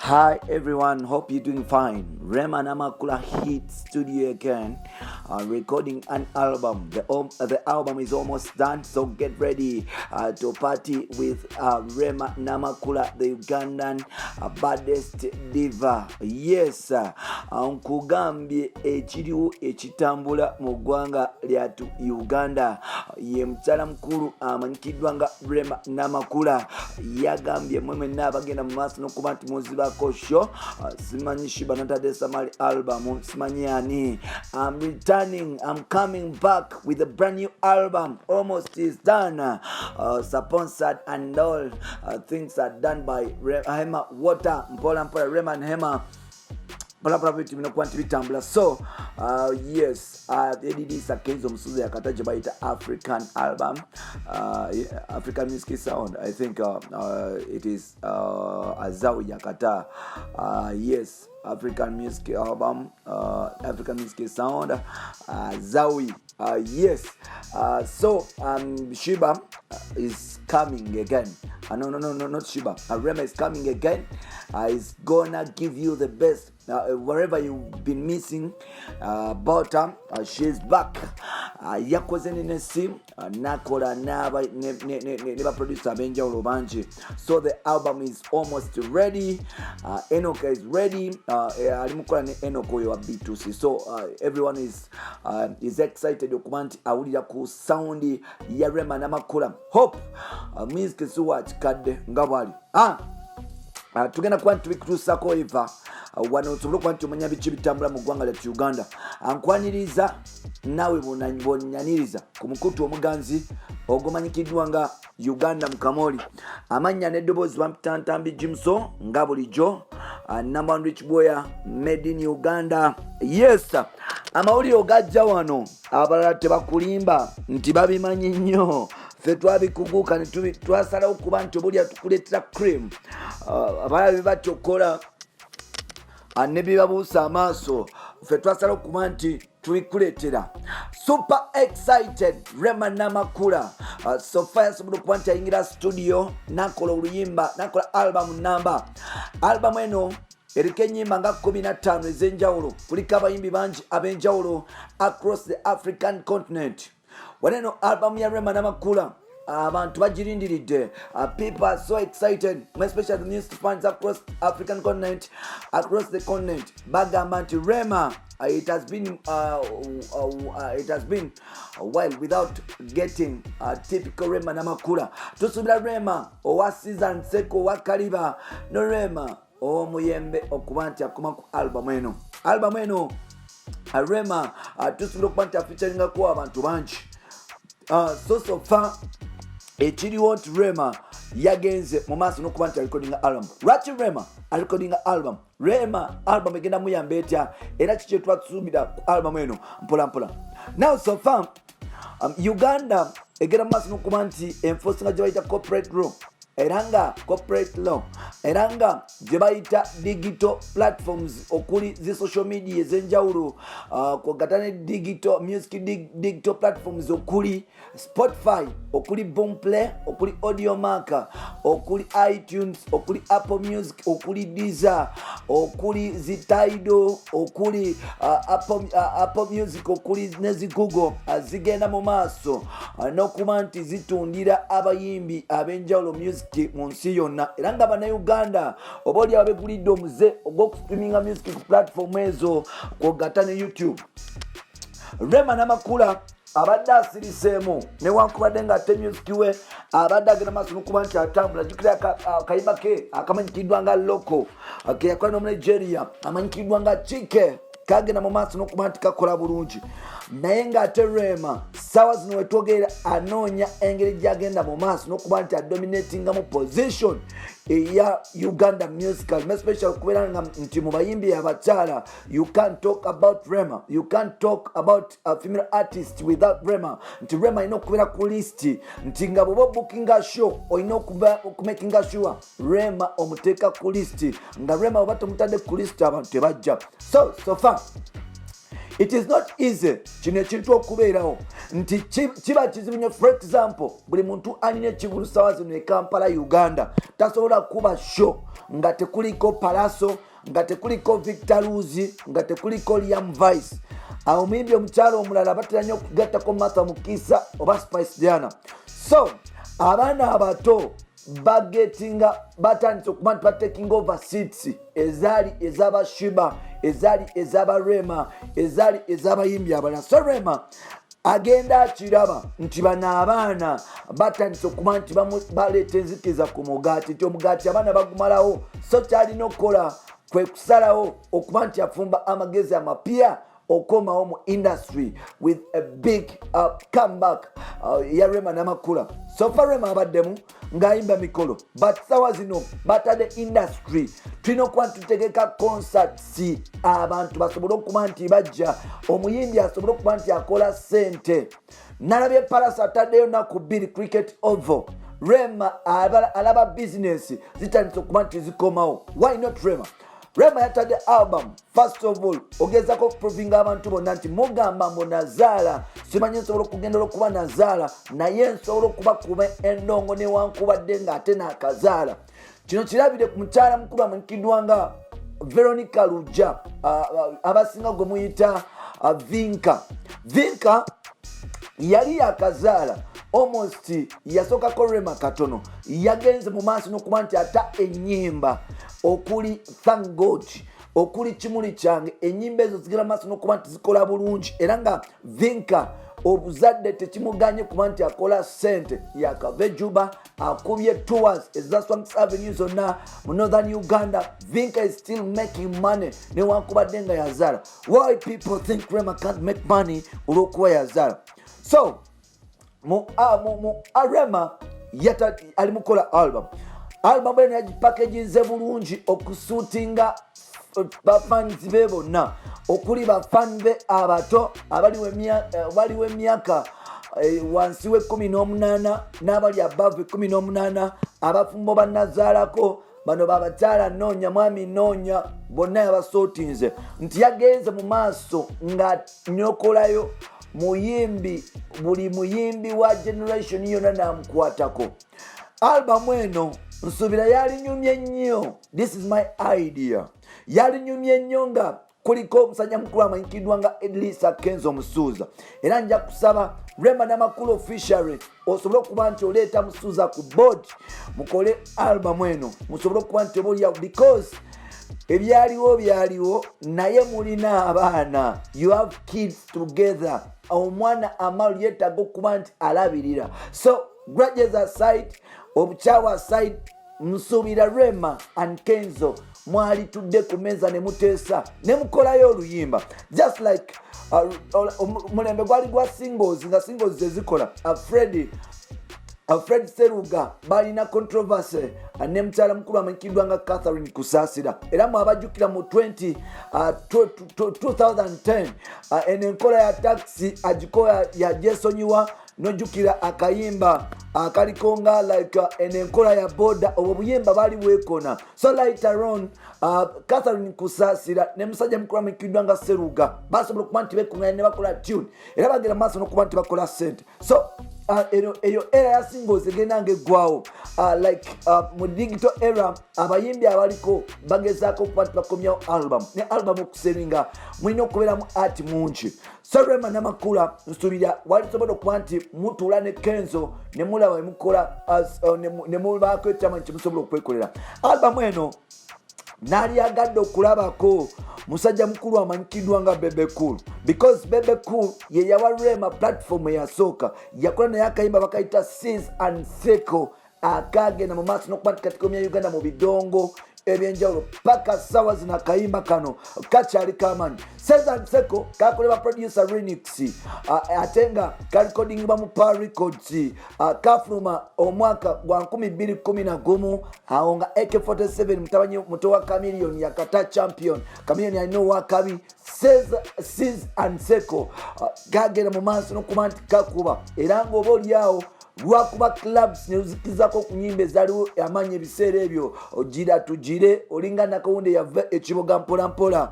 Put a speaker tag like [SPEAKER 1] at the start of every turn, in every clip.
[SPEAKER 1] Hi everyone, hope you're doing fine. Rema Namakula hit studio again, recording an album. The album is almost done, so get ready to party with Rema Namakula, the Ugandan baddest diva. Yes, nkugambye ekiriwo ekitambula mu ggwanga lyatu Uganda. Ye mukyala mukulu amanyikiddwa nga Rema Namakula yagambye mmwe mwenna abagenda mu maaso n'okuba nti muziba Kosho, simanyi shiba natade samali album, simanyi ani. I'm returning, I'm coming back with a brand new album. Almost is done. Sponsored and all things are done by Rema Water, Mpola Rema and Hema. So yes, this occasion Msuze yakataja baita African album, African music sound. I think it is Azawi yakata. Yes, African music album, African music sound, Zawi. Yes, so Shiba is coming again. No, not Shiba. Rema is coming again. Is gonna give you the best. Wherever you've been missing about her, she's back. Yakoze nesi nakola neba producer benjawulo bangi. So the album is almost ready. Enoch is ready. Alimukola ne Enoch oyo wa B2C. So everyone is excited okuba nti awulira ku sound ya Rema Namakula. Hope music suwa kikadde nga bwali. Tugenda kuba ntubikutuusako eva wano tusobole okuba nti omanya biki bitambula mu ggwanga lyatu Uganda. Ankwaniriza naawe bonnyaniriza ku mukutu omuganzi ogumanyikiddwa nga Uganda Mukamooli. Amannya n'eddoboozi bamutantambi Jimso nga bulijjo. Number one rich boy made in Uganda. Yes, amawulire ogajja wano abalala tebakulimba nti babimanyi nnyo. Fe twabikuguka ne twasalawo kuba nti obulya tukuleetera cream. Abalabe batyokola ne bibabuusa amaaso. Fe twasalawo kuba nti tulikuleetera. Super excited Rema Namakula. So far yasobola okuba nti ayingira studio nakola oluyimba, nakola album number. Album eno eriko ennyimba nga 15 ez'enjawulo. Kuliko abayimbi bangi ab'enjawulo across the African continent. Waneno album ya Rema Namakula abantu bagirindiridde. People are so excited, especially the news fans across African continent, across the continent. Bagamba nti Rema, it has been a while without getting typical Rema Namakula. Tusubira Rema owa season seko wa kaliba no Rema omuyembe okuba nti akoma ku album eno. Album eno Rema tusubira okuba nti afeaturingako abantu bangi. So far ekiriwo nti Rema yagenze mu maaso n'okuba nti recording album. Lwaki Rema recording album? Rema album egenda muyamba etya era kiki kye twasuubira ku album eno mpola mpola. Now so far Uganda egenda mu maaso n'okuba nti enforcinga gye bayita corporate law eranga corporate law eranga gye bayita digital platforms okuli zi social media ez'enjawulo kwogatane digital music digital platforms okuli Spotify, okuli Boomplay, okuli Audiomack, okuli iTunes, okuli Apple Music, okuli Deezer, okuli Tidal, okuli Apple Music, okuli nezi Google. Zigenda mu maaso n'okuba nti zitundira abayimbi ab'enjawulo music mu nsi yonna. Era nga bannayuganda oba oli abegulidde omuze ogw'okustreaminga music ku platform ezo kw'ogatta ne YouTube. Rema Namakula abadde asiriseemu newankubadde nga ate music we abadde agenda maaso n'okuba nti atambula. Jjukira akayimba ke akamanyikiddwa nga Loko ke yakola n'omu Nigeria amanyikiddwa nga Chike kagenda mu maaso n'okuba nti kakola bulungi. Naye ng'ate Rema ssaawa zino wetwogera anoonya engeri gy'agenda mu maaso n'okuba nti adominatinga mu position eya Uganda musical, especially kubeera nga nti mu bayimbi abakyala. You can't talk about Rema, you can't talk about a female artist without Rema. Nti Rema ina okubeera ku list, nti nga bw'oba bookinga show olina okumakinga sure Rema omuteeka ku list. Nga Rema oba tomutadde ku list abantu tebajja. So far It is not easy kino ekintu okubeerawo nti kiba kizibu nnyo. For example, buli muntu alina ekigulu ssaawa zino e Kampala Uganda tasobola kuba show nga tekuliko Palaso, nga tekuliko Victor Luzi, nga tekuliko Liam Vice. Awo muyimbi omukyalo omulala batera nnyo okugattako Martha Mukisa oba Spice Diana. So abaana abato bagetinga batandise okuba nti bataking over seats ezaali ez'abashiba, ezaali ez'abarema, ezaali ez'abayimbi abalala. So Rema agenda akiraba nti bano abaana batandise okuba nti baleeta enzikiriza ku mugaati, nti omugaati abaana bagumalawo. So kyalina okukola kwe kusalawo okuba nti afumba amagezi amapya okomawo mu industry with a big comeback ya Rema Namakula. So far Rema abaddemu ng'ayimba mikolo, but ssaawa zino batadde industry. Tulina okuba tutegeka concerts abantu basobole okuba nti bajja, omuyimbi asobole okuba nti akola ssente. Nalabye Palace ataddeyo nnaku 2 cricket oval. Rema alaba business zitandise okuba nti zikomawo. Why not Rema? Rema yatadde album. First of all, ogezako provinga abantu bonna nti mugamba mbu nazaala, simanyi nsobola okugenda okuba nazaala, naye nsobola okuba kuba endongo newankubadde ng'ate n'akazaala. Kino kirabire ku mukyala mukulu amanyikiddwa nga Veronica Luja, abasinga gwe muyita Vinka. Vinka yali yakazaala almost yasookako Rema katono, yagenze mu maaso n'okuba nti ata ennyimba okuli Thank God, okuli Kimuli Kyange, ennyimba ezo zigenda maaso n'okuba nti zikola bulungi, era nga Vinka obuzadde tekimuganye kuba nti akola ssente. Yakava Juba akubye tours eza Swamps Avenue zonna mu Northern Uganda. Vinka is still making money newankubadde nga yazaala. Why people think Rema can't make money olw'okuba yazaala? So Rema ali mukola album eno yagipackagingze bulungi okusuutinga bafans be bonna, okuli bafan be abato abaliwo emyaka wansi we 18 n'abali above 18, abafumbo bannazaalako bano babakyala noonya mwami noonya bonna yabasootinze nti yagenze mu maaso nga nyokolayo buli muyimbi wa generation yonna namukwatako. Album eno nsuubira yalinyumye nnyo. This is my idea. Yalinyumye nnyo nga kuliko omusajja mukulu amanyikiddwa nga Edlisa Kenzo Musuuza. Era nja kusaba Rema Namakula officially osobole okuba nti oleeta Musuuza ku board mukole album eno, musobole okuba nti obolya because byaliwo naye mulina abaana, you have kids together. Omwana amalu yeetaaga okuba nti alabirira. So grudges aside, obukyawa aside, nsuubira Rema and Kenzo mwali tudde ku meza ne muteesa ne mukolayo oluyimba just like mulembe gwali gwa singles nga singles zezikola Fred Seruga balina controversy ne mukyala mukulu amanyikiddwa nga Catherine Kusasira, era mwabajjukira mu 2010 enenkola ya taxi agikola ya Jesonyiwa nojjukira akayimba akaliko nga like enenkola ya boda, obwo buyimba bali bwekona. So later on Catherine Kusasira ne musajja mukulu amanyikiddwa nga Seruga basobola okuba nti bekunganya ne bakola tune era bagenda maaso n'okuba nti bakola ssente. So eyo era ya singles egenda ng'eggwawo like mu digital era abayimbi abaliko bagezaako okuba nti bakomyawo album ne album okuselinga mulina okubeeramu art mungi. So Rema Namakula nsuubira walisobola okuba nti mutuula ne Kenzo ne mulaba emukola ne mubaako ekyamanyi kyemusobola okwekolera. Album eno nali agadde okulabako musajja mukulu amanyikiddwa nga Bebe Cool, because Bebe Cool ye yawa Rema platform eyasooka, yakola naye akayimba bakayita Sis and Seko akagenda mu maaso n'okuba nti katika omya Uganda mu bidongo ebyenjawulo paka ssaawa zino akayimba kano kakyali kamanyi. Sis and Seko kakolebwa producer Remix ate nga karekodingibwa mu Power Records kafuluma omwaka gwa 2011 awo nga AK47 mutabanyi muto wa Chameleon yakata champion. Chameleon alina owakabi. Sis and Seko gagenda mu maaso n'okuba nti kakuba era ng'oba oliawo lwakuba clubs ne uzikizako ku nyimba ezaliwo amaanyi ebiseera ebyo ogira tugire olinga nakawunde yava ekiboga mpolampola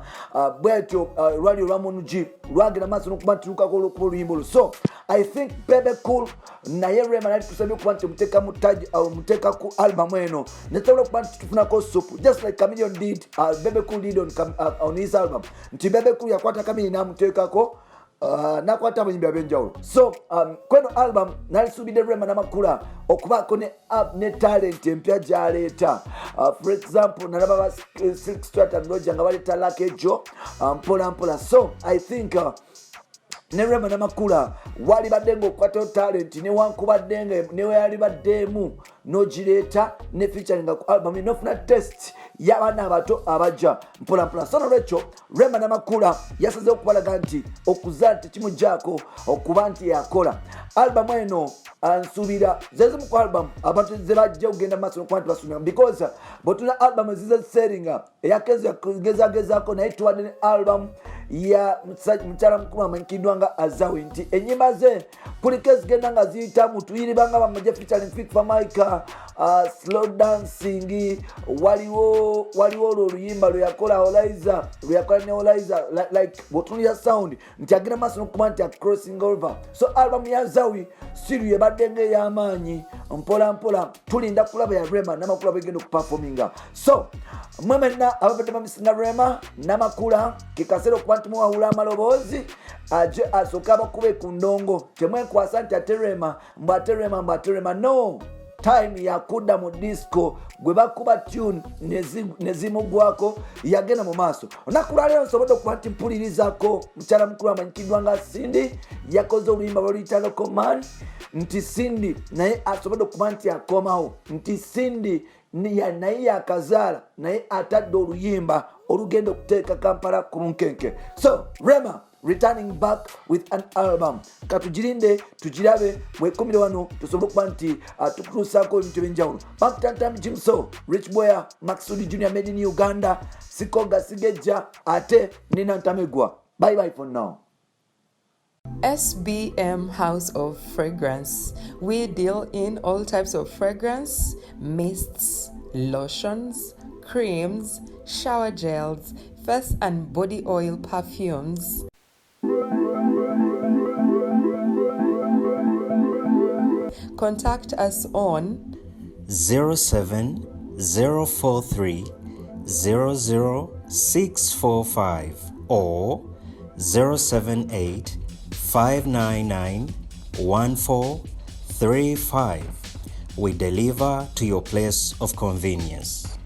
[SPEAKER 1] bwetyo lwali olwamunugi lwagenda maaso nokuba nti lukako olwokuba oluyimba olwo. So I think Bebe Cool naye Rema nali tusabye okuba nti muteeka ku albamu eno netusobola okuba nti tufunako supu just like Chameleon did Bebe Cool did on his album nti Bebe Cool yakwata Chameleon namuteekako nakwata abayimbi ab'enjawulo. So kweno album nalisuubidde Rema Namakula okubaako ne talent empya gy'aleeta. For example nalaba ba Silk Strat and Roger nga baleeta lakejo mpola mpola. So I think ne Rema Namakula wali badde ng'okwata talent newankubadde nga newe yali baddeemu n'ogireeta ne featuring ku album nofuna test y'abaana abato abajja mpola mpola. So nolwekyo Rema Namakula yasazeewo okubalaga nti okuzaala tekimugjaako okuba nti yakola albamu eno. Nsuubira zezimu ku album abantu ze bajja okugenda mu maaso n'okuba nti basomera because bw'otuna album ezize seringa eyagezagezaako naye tuwadde ne album ya mukyala mukulu amanyikiddwa nga Azawe nti ennyimba ze kuliko ezigenda nga ziyitamu tuyiribanga bamajja featuring Fit for Micah, slow dancing, waliwo olwo oluyimba lwe yakola ne Oliza like bw'otunulira sound nti agenda maaso n'okuba nti crossing over. So album ya Zawe siri ebadde ng'ey'amaanyi mpola mpola tulinda kulaba ya Rema Namakula bwegenda okuperforminga. So mwemena ababadde bamisinga Rema Namakula kikaseera okuba nti muwawule amaloboozi aje asooka abakube ku ndongo temwekwasa nti ate Rema no time yakudda mu disco gwe bakuba tune nezimugwako yagenda mu maaso. Olunaku lwaleero nsobodde okuba nti mpulirizaako mukyala mukulu amanyikiddwa nga Cindy yakoze oluyimba lwoluyita Local Man nti Cindy naye asobodde okuba nti akomawo nti Cindy naye yakazaala naye atadde oluyimba olugenda okuteeka Kampala ku lunkenke. So Rema returning back with an album katugirinde tugirabe mwekomire wano tusobole okuba nti tukutuusaako ebintu ebyenjawulo. Bakutantambi Jimso Rich Boya Maxudi Junior made in Uganda Sikoga Sigejja ate Nina Ntamegwa. Bye bye for now.
[SPEAKER 2] SBM House of Fragrance. We deal in all types of fragrance, mists, lotions, creams, shower gels, face and body oil perfumes. Contact us on
[SPEAKER 3] 07043 00645 or 078 599 1435. We deliver to your place of convenience.